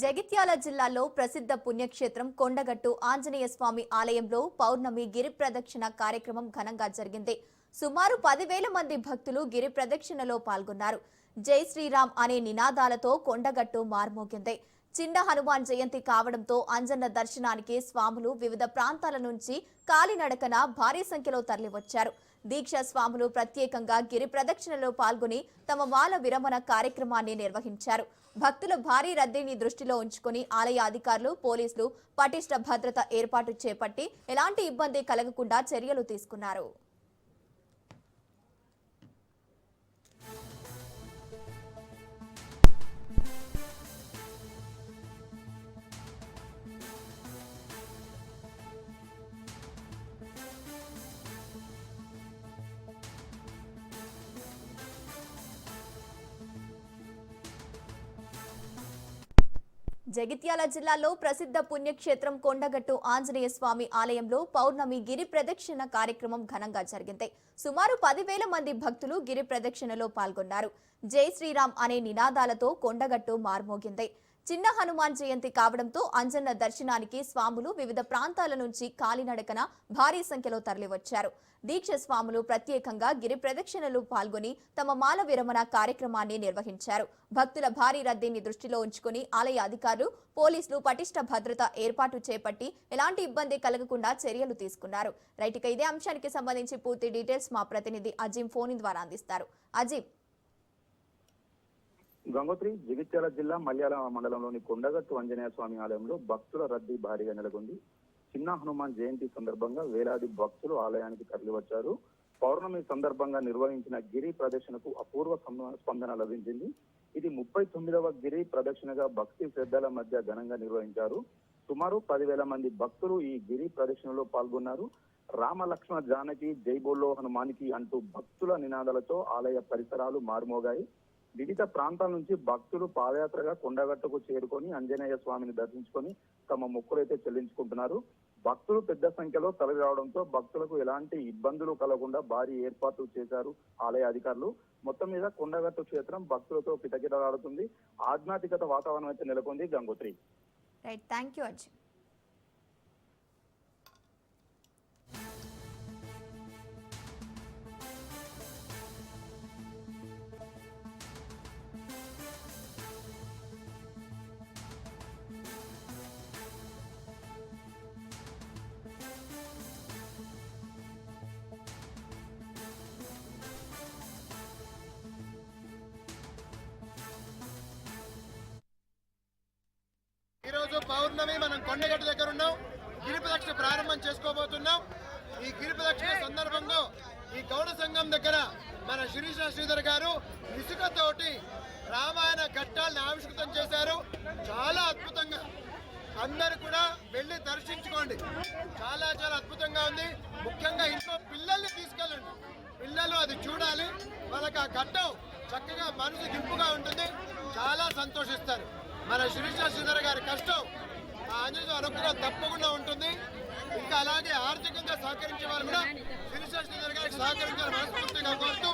జగిత్యాల జిల్లాలో ప్రసిద్ధ పుణ్యక్షేత్రం కొండగట్టు ఆంజనేయ స్వామి ఆలయంలో పౌర్ణమి గిరి ప్రదక్షిణ కార్యక్రమం ఘనంగా జరిగింది. సుమారు 10,000 మంది భక్తులు గిరి ప్రదక్షిణలో పాల్గొన్నారు. జై శ్రీరామ్ అనే నినాదాలతో కొండగట్టు మార్మోగింది. చిన్న హనుమాన్ జయంతి కావడంతో అంజన్న దర్శనానికి స్వాములు వివిధ ప్రాంతాల నుంచి కాలినడకన భారీ సంఖ్యలో తరలివచ్చారు. దీక్ష స్వాములు ప్రత్యేకంగా గిరి ప్రదక్షిణలో పాల్గొని తమ మాల విరమణ కార్యక్రమాన్ని నిర్వహించారు. భక్తుల భారీ రద్దీని దృష్టిలో ఉంచుకుని ఆలయ అధికారులు, పోలీసులు పటిష్ట భద్రత ఏర్పాటు చేపట్టి ఎలాంటి ఇబ్బంది కలగకుండా చర్యలు తీసుకున్నారు. జగిత్యాల జిల్లాలో ప్రసిద్ధ పుణ్యక్షేత్రం కొండగట్టు ఆంజనేయ స్వామి ఆలయంలో పౌర్ణమి గిరి ప్రదక్షిణ కార్యక్రమం ఘనంగా జరిగింది. సుమారు 10,000 మంది భక్తులు గిరి ప్రదక్షిణలో పాల్గొన్నారు. జై శ్రీరామ్ అనే నినాదాలతో కొండగట్టు మార్మోగింది. చిన్న హనుమాన్ జయంతి కావడంతో అంజన్న దర్శనానికి స్వాములు వివిధ ప్రాంతాల నుంచి కాలినడకన భారీ సంఖ్యలో తరలివచ్చారు. దీక్ష స్వాములు ప్రత్యేకంగా గిరి ప్రదక్షిణలో పాల్గొని తమ మాల విరమణ కార్యక్రమాన్ని నిర్వహించారు. భక్తుల భారీ రద్దీని దృష్టిలో ఉంచుకుని ఆలయ అధికారులు, పోలీసులు పటిష్ట భద్రత ఏర్పాటు చేపట్టి ఎలాంటి ఇబ్బంది కలగకుండా చర్యలు తీసుకున్నారు. రైట్, ఇక ఇదే అంశానికి సంబంధించి పూర్తి డీటెయిల్స్ మా ప్రతినిధి అజీం ఫోన్ ద్వారా అందిస్తారు. అజీం. గంగోత్రి జగిత్యాల జిల్లా మల్యాల మండలంలోని కొండగట్టు ఆంజనేయ స్వామి ఆలయంలో భక్తుల రద్దీ భారీగా నెలకొంది. చిన్న హనుమాన్ జయంతి సందర్భంగా వేలాది భక్తులు ఆలయానికి తరలివచ్చారు. పౌర్ణమి సందర్భంగా నిర్వహించిన గిరి ప్రదక్షిణకు అపూర్వ స్పందన లభించింది. ఇది 39వ గిరి ప్రదక్షిణగా భక్తి శ్రద్ధల మధ్య ఘనంగా నిర్వహించారు. సుమారు 10,000 మంది భక్తులు ఈ గిరి ప్రదక్షిణలో పాల్గొన్నారు. రామ లక్ష్మణ జానకి జై బోలో హనుమానికి అంటూ భక్తుల నినాదాలతో ఆలయ పరిసరాలు మారుమోగాయి. వివిధ ప్రాంతాల నుంచి భక్తులు పాదయాత్రగా కొండగట్టుకు చేరుకొని ఆంజనేయ స్వామిని దర్శించుకొని తమ మొక్కులైతే చెల్లించుకుంటున్నారు. భక్తులు పెద్ద సంఖ్యలో తరలి రావడంతో భక్తులకు ఎలాంటి ఇబ్బందులు కలగకుండా భారీ ఏర్పాట్లు చేశారు ఆలయ అధికారులు. మొత్తం మీద కొండగట్టు క్షేత్రం భక్తులతో కిటకిటలాడుతుంది. ఆధ్యాత్మికత వాతావరణం అయితే నెలకొంది. గంగోత్రి. Right, thank you Ajay. ఈరోజు పౌర్ణమి, మనం కొండగట్టు దగ్గర ఉన్నాం. గిరి ప్రదక్షిణ ప్రారంభం చేసుకోబోతున్నాం. ఈ గిరి ప్రదక్షిణ సందర్భంగా ఈ గౌడ సంఘం దగ్గర మన శిరీష శ్రీధర్ గారు ఇసుకతోటి రామాయణ ఘట్టాలను ఆవిష్కృతం చేశారు. చాలా అద్భుతంగా, అందరు కూడా వెళ్ళి దర్శించుకోండి. చాలా చాలా అద్భుతంగా ఉంది. ముఖ్యంగా ఇంట్లో పిల్లల్ని తీసుకెళ్ళండి. పిల్లలు అది చూడాలి. వాళ్ళకి ఆ ఘట్టం చక్కగా మనసు గింపుగా ఉంటుంది. చాలా సంతోషిస్తారు. మన శిరీష శ్రీధర్ గారి కష్టం ఆ ఆంజనేయ అనుగ్రహం తప్పకుండా ఉంటుంది. ఇంకా అలాగే ఆర్థికంగా సహకరించే వాళ్ళు కూడా శిరీష శ్రీధర్ గారికి సహకరించాలని మనస్ఫూర్తిగా కోరుతూ